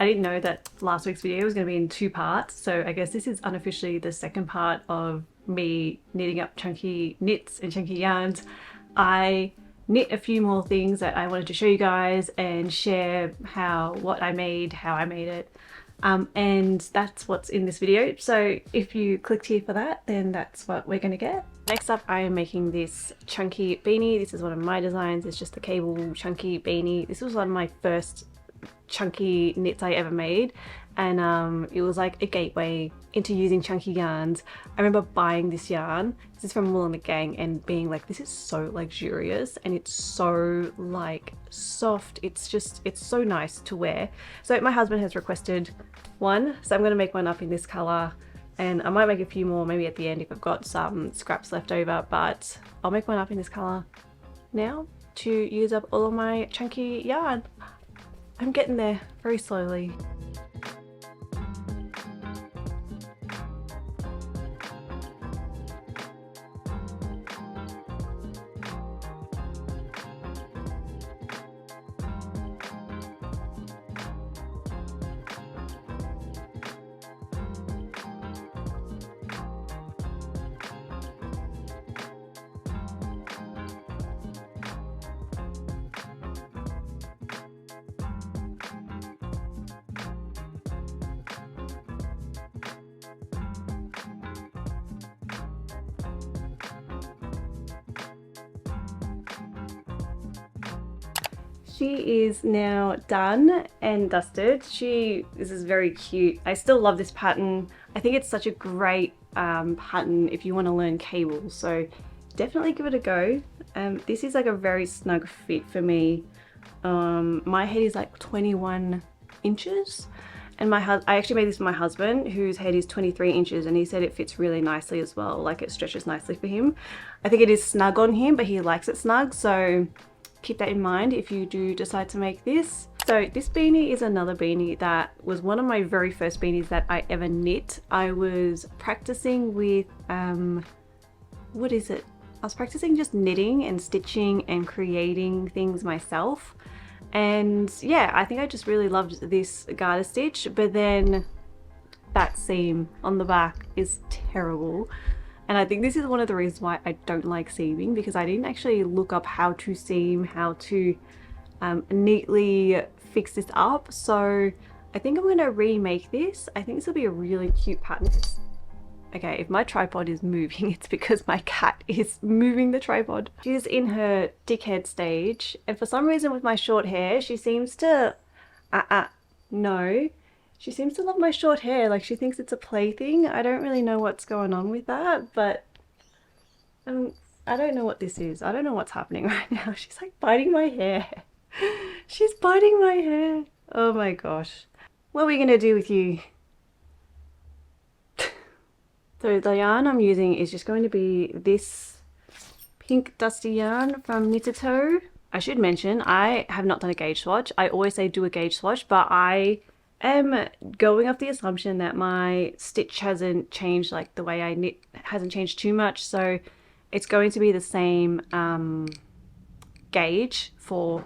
I didn't know that last week's video was going to be in 2 parts, so I guess this is unofficially the second part of me knitting up chunky knits and chunky yarns. I knit a few more things that I wanted to show you guys and share what I made, how I made it. And that's what's in this video. So if you clicked here for that, then that's what we're going to get. Next up, I am making this chunky beanie. This is one of my designs. It's just a cable chunky beanie. This was one of my first chunky knits I ever made, and it was like a gateway into using chunky yarns. I remember buying this yarn. This is from Wool and the Gang, and being like, this is so luxurious and it's so like soft. It's so nice to wear. So my husband has requested one, so I'm going to make one up in this color, and I might make a few more maybe at the end if I've got some scraps left over, but I'll make one up in this color now to use up all of my chunky yarn. I'm getting there very slowly. She is now done and dusted. This is very cute. I still love this pattern. I think it's such a great pattern if you want to learn cables, so definitely give it a go. This is like a very snug fit for me. My head is like 21 inches, and I actually made this for my husband, whose head is 23 inches, and he said it fits really nicely as well. Like, it stretches nicely for him. I think it is snug on him, but he likes it snug, so keep that in mind if you do decide to make this. So this beanie is another beanie that was one of my very first beanies that I ever knit. I was practicing with, what is it? I was practicing just knitting and stitching and creating things myself. And yeah, I think I just really loved this garter stitch, but then that seam on the back is terrible. And I think this is one of the reasons why I don't like seaming, because I didn't actually look up how to seam, how to neatly fix this up. So I think I'm going to remake this. I think this will be a really cute pattern. Okay, if my tripod is moving, it's because my cat is moving the tripod. She's in her dickhead stage, and for some reason with my short hair, she seems to, no. She seems to love my short hair, like she thinks it's a plaything. I don't really know what's going on with that, but I don't know what this is. I don't know what's happening right now. She's like biting my hair. She's biting my hair. Oh my gosh. What are we gonna do with you? So the yarn I'm using is just going to be this pink dusty yarn from Knit-A-Toe. I should mention, I have not done a gauge swatch. I always say do a gauge swatch, but I am going off the assumption that my stitch hasn't changed, like the way I knit hasn't changed too much, so it's going to be the same gauge for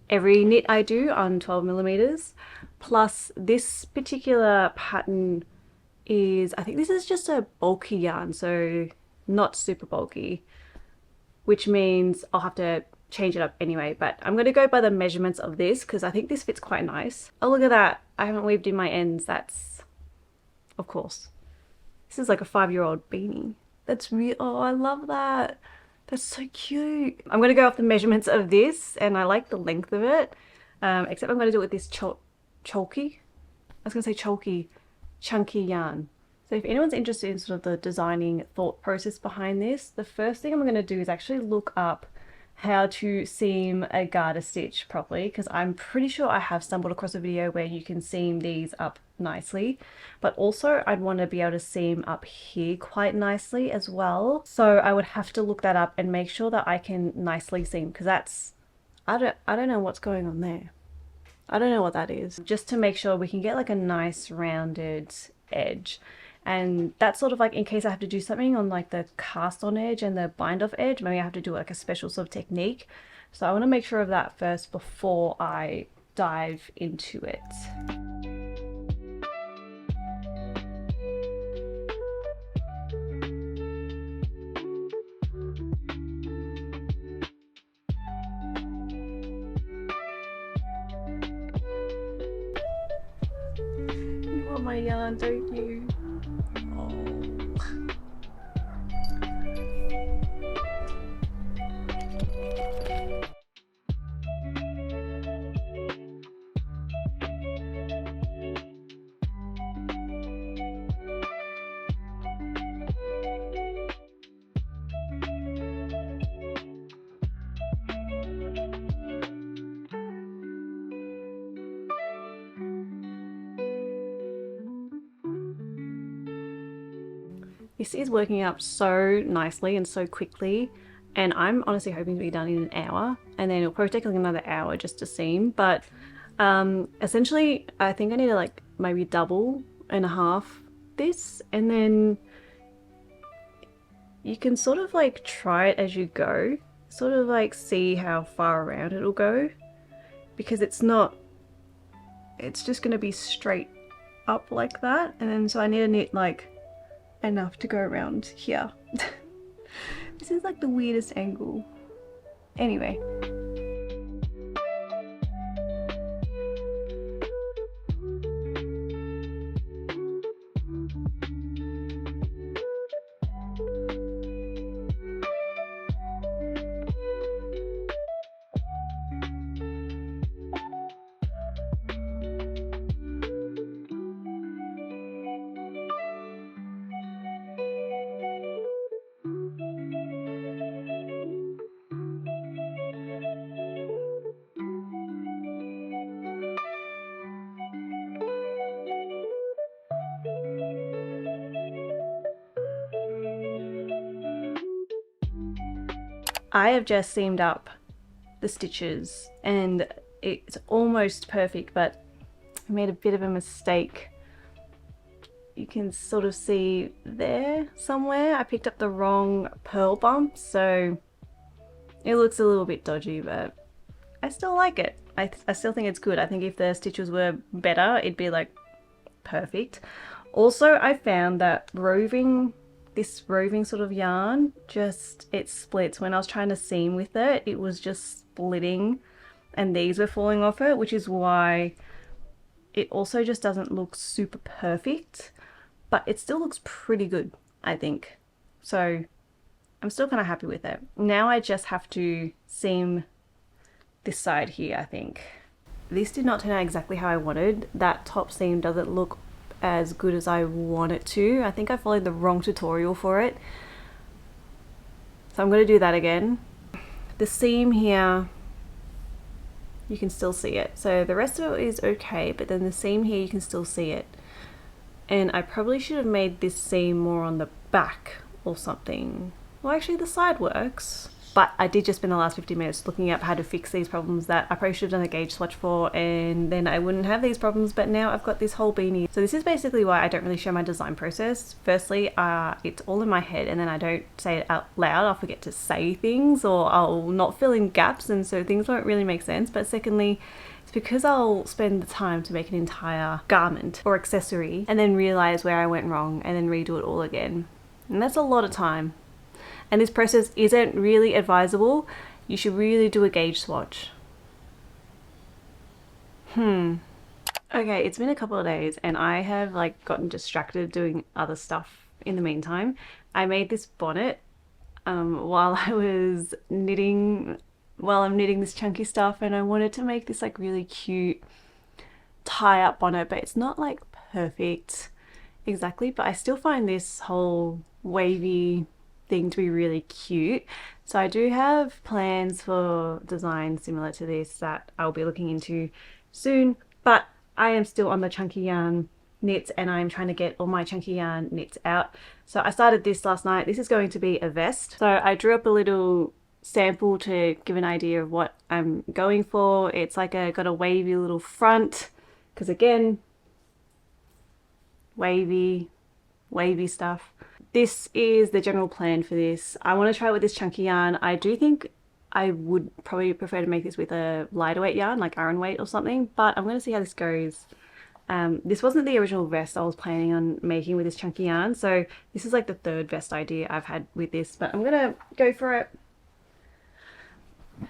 every knit I do on 12mm. Plus this particular pattern is, I think this is just a bulky yarn, so not super bulky, which means I'll have to change it up anyway, but I'm going to go by the measurements of this because I think this fits quite nice. Oh, look at that. I haven't weaved in my ends. That's, of course, this is like a 5-year-old beanie. That's real. Oh, I love that. That's so cute. I'm going to go off the measurements of this, and I like the length of it, except I'm going to do it with this chalky. I was going to say chalky, chunky yarn. So if anyone's interested in sort of the designing thought process behind this, the first thing I'm going to do is actually look up how to seam a garter stitch properly, because I'm pretty sure I have stumbled across a video where you can seam these up nicely, but also I'd want to be able to seam up here quite nicely as well. So I would have to look that up and make sure that I can nicely seam, because that's, I don't know what's going on there. I don't know what that is. Just to make sure we can get like a nice rounded edge. And that's sort of like in case I have to do something on like the cast on edge and the bind off edge, maybe I have to do like a special sort of technique. So I want to make sure of that first before I dive into it. love my yarn, don't you? Oh. This is working out so nicely and so quickly, and I'm honestly hoping to be done in an hour, and then it'll probably take like another hour just to seam. But essentially I think I need to like maybe double and a half this, and then you can sort of like try it as you go, sort of like see how far around it'll go, because it's just going to be straight up like that, and then so I need to knit like enough to go around here. This is like the weirdest angle. Anyway. I have just seamed up the stitches and it's almost perfect, but I made a bit of a mistake. You can sort of see there somewhere I picked up the wrong purl bump, so it looks a little bit dodgy, but I still like it. I still think it's good. I think if the stitches were better, it'd be like perfect. Also, I found that this roving sort of yarn, it splits. When I was trying to seam with it, it was just splitting and these were falling off it, which is why it also just doesn't look super perfect, but it still looks pretty good, I think. So I'm still kind of happy with it. Now I just have to seam this side here, I think. This did not turn out exactly how I wanted. That top seam doesn't look as good as I want it to. I think I followed the wrong tutorial for it. So I'm going to do that again. The seam here, you can still see it. So the rest of it is okay, but then the seam here, you can still see it. And I probably should have made this seam more on the back or something. Well, actually the side works. But I did just spend the last 50 minutes looking up how to fix these problems that I probably should have done a gauge swatch for, and then I wouldn't have these problems, but now I've got this whole beanie. So this is basically why I don't really show my design process. Firstly, it's all in my head and then I don't say it out loud. I'll forget to say things or I'll not fill in gaps, and so things won't really make sense. But secondly, it's because I'll spend the time to make an entire garment or accessory and then realize where I went wrong and then redo it all again. And that's a lot of time. And this process isn't really advisable. You should really do a gauge swatch. Okay, it's been a couple of days and I have like gotten distracted doing other stuff in the meantime. I made this bonnet while I'm knitting this chunky stuff, and I wanted to make this like really cute tie-up bonnet, but it's not like perfect exactly, but I still find this whole wavy thing to be really cute. So I do have plans for designs similar to this that I'll be looking into soon, but I am still on the chunky yarn knits and I'm trying to get all my chunky yarn knits out. So I started this last night. This is going to be a vest. So I drew up a little sample to give an idea of what I'm going for. It's like got a wavy little front, because again, wavy stuff. This is the general plan for this. I want to try it with this chunky yarn. I do think I would probably prefer to make this with a lighter weight yarn, like iron weight or something, but I'm going to see how this goes. This wasn't the original vest I was planning on making with this chunky yarn, so this is like the third vest idea I've had with this, but I'm going to go for it.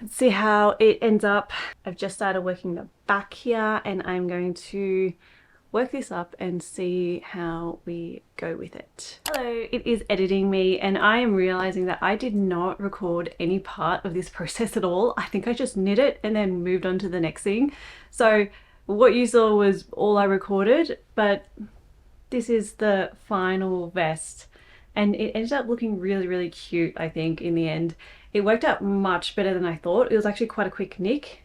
Let's see how it ends up. I've just started working the back here and I'm going to work this up and see how we go with it. Hello, it is editing me and I am realizing that I did not record any part of this process at all. I think I just knit it and then moved on to the next thing. So what you saw was all I recorded, but this is the final vest and it ended up looking really, really cute, I think, in the end. It worked out much better than I thought. It was actually quite a quick knit.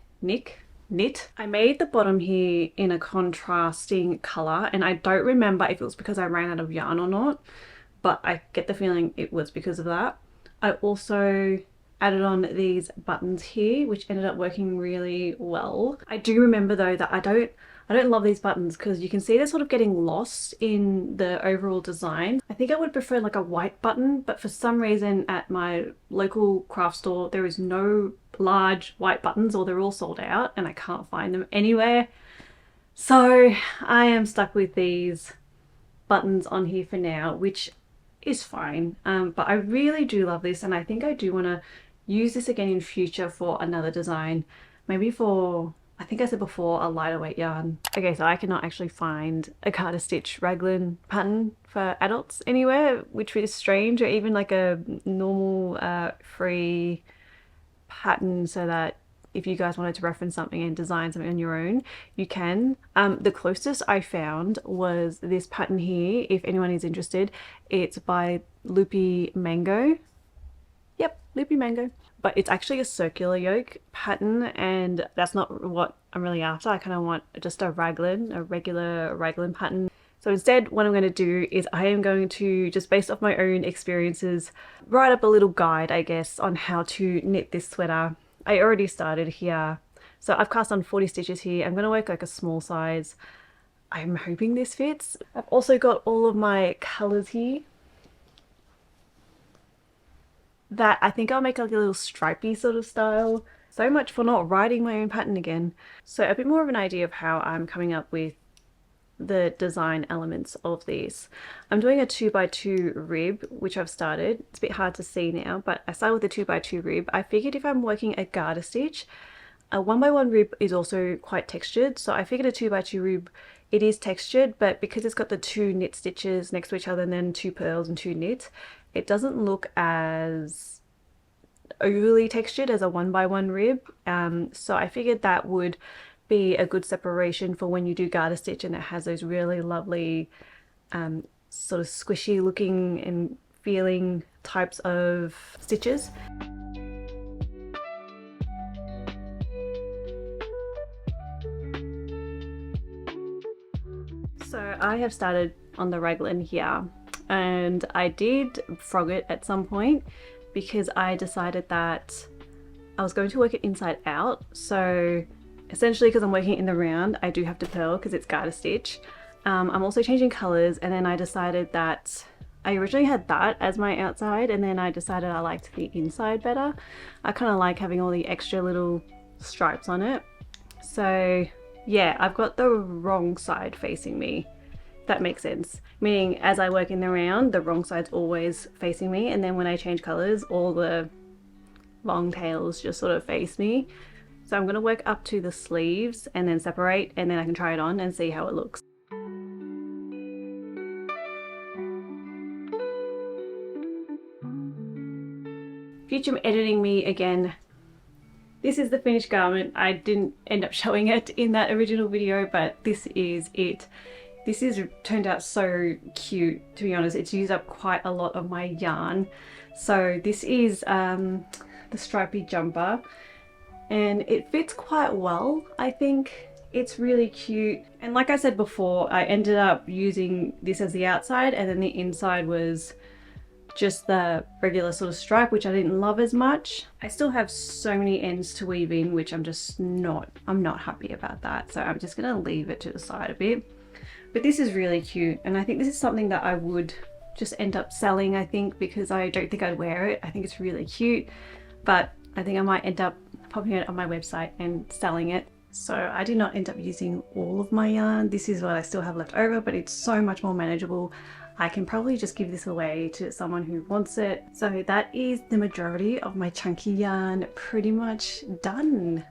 I made the bottom here in a contrasting color and I don't remember if it was because I ran out of yarn or not, but I get the feeling it was because of that. I also added on these buttons here, which ended up working really well. I do remember though that I don't love these buttons because you can see they're sort of getting lost in the overall design. I think I would prefer like a white button, but for some reason at my local craft store there is no large white buttons, or they're all sold out and I can't find them anywhere. So I am stuck with these buttons on here for now, which is fine. But I really do love this and I think I do want to use this again in future for another design. Maybe for, I think I said before, a lighter weight yarn. Okay, so I cannot actually find a Garter Stitch raglan pattern for adults anywhere, which is strange, or even like a normal free pattern so that if you guys wanted to reference something and design something on your own, you can. The closest I found was this pattern here. If anyone is interested, it's by Loopy Mango. Yep, Loopy Mango. But it's actually a circular yoke pattern and that's not what I'm really after. I kind of want just a raglan, a regular raglan pattern. So instead what I'm going to do is I am going to, just based off my own experiences, write up a little guide, I guess, on how to knit this sweater. I already started here. So I've cast on 40 stitches here. I'm going to work like a small size. I'm hoping this fits. I've also got all of my colours here that I think I'll make like a little stripey sort of style. So much for not writing my own pattern again. So a bit more of an idea of how I'm coming up with the design elements of these. I'm doing a 2x2 rib, which I've started. It's a bit hard to see now, but I started with a 2x2 rib. I figured if I'm working a garter stitch, a 1x1 rib is also quite textured. So I figured a 2x2 rib, it is textured, but because it's got the 2 knit stitches next to each other and then 2 purls and 2 knits, it doesn't look as overly textured as a 1x1 rib. So I figured that would be a good separation for when you do garter stitch and it has those really lovely sort of squishy looking and feeling types of stitches. So I have started on the raglan here and I did frog it at some point because I decided that I was going to work it inside out. So essentially, because I'm working in the round, I do have to purl because it's garter stitch. I'm also changing colors, and then I decided that I originally had that as my outside, and then I decided I liked the inside better. I kind of like having all the extra little stripes on it. So yeah, I've got the wrong side facing me. That makes sense. Meaning as I work in the round, the wrong side's always facing me, and then when I change colors, all the long tails just sort of face me. So I'm going to work up to the sleeves and then separate, and then I can try it on and see how it looks. Future editing me again. This is the finished garment. I didn't end up showing it in that original video, but this is it. This is turned out so cute, to be honest. It's used up quite a lot of my yarn. So this is the stripy jumper. And it fits quite well, I think. It's really cute. And like I said before, I ended up using this as the outside and then the inside was just the regular sort of stripe, which I didn't love as much. I still have so many ends to weave in, which I'm not happy about that. So I'm just gonna leave it to the side a bit. But this is really cute. And I think this is something that I would just end up selling, I think, because I don't think I'd wear it. I think it's really cute, but I think I might end up popping it on my website and selling it. So I did not end up using all of my yarn. This is what I still have left over, but it's so much more manageable. I can probably just give this away to someone who wants it. So that is the majority of my chunky yarn pretty much done.